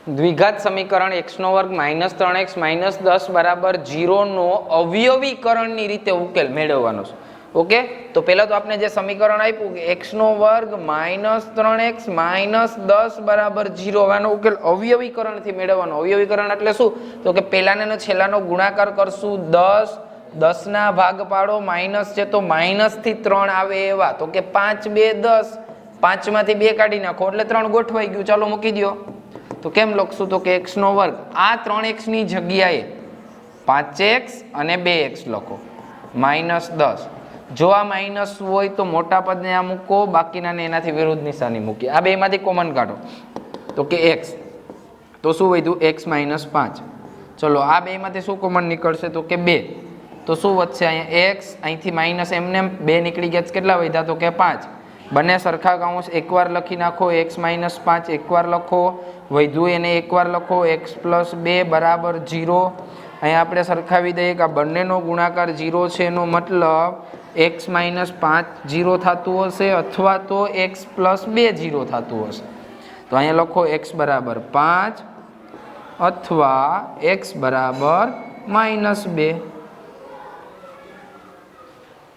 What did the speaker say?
દ્વિઘાત સમીકરણ x² - 3x - 10 બરાબર 0 નો અવયવીકરણની રીતે ઉકેલ મેળવવાનો છે. ઓકે, તો પહેલા તો આપણે જે સમીકરણ આપ્યું કે x² - 3x - 10 બરાબર 0, આનો ઉકેલ અવયવીકરણથી મેળવવાનો. અવયવીકરણ એટલે શું? તો કે પહેલાનો છેલ્લાનો ગુણાકાર કરશું 10, 10 ના ભાગ પાડો, માઇનસ છે તો માઇનસ થી 3 આવે એવા, તો કે 5 2 10, 5 માંથી 2 કાઢી નાખો એટલે 3 ગોઠવાઈ ગયું. ચાલો મૂકી દો. તો કેમ લખશું? તો કે x², આ 3x ની જગ્યાએ 5x અને 2x લખો, -10. જો આ માઇનસ હોય તો મોટા પદને આ મૂકો, બાકીનાને એનાથી વિરુદ્ધ નિશાની મૂકી. આ બેમાંથી કોમન કાઢો તો કે x, તો શું વધ્યું? x - 5. ચલો આ બેમાંથી શું કોમન નીકળશે? તો કે 2. તો શું વધશે? અહીંયા x, અહીંથી માઇનસ, એમને 2 નીકળી ગયા, કેટલા વધ્યા? તો કે 5. બંને સરખા કૌંસ એકવાર લખી નાખો, x - 5 એકવાર લખો, વધ્યું એને એકવાર લખો, x + 2 બરાબર 0. અહીંયા આપણે સરખાવી દઈએ કે આ બંનેનો ગુણાકાર 0 છે, એનો મતલબ x - 5 0 થતું હશે અથવા તો x + 2 0 થતું હશે. તો અહીંયા લખો x = 5 અથવા x = -2.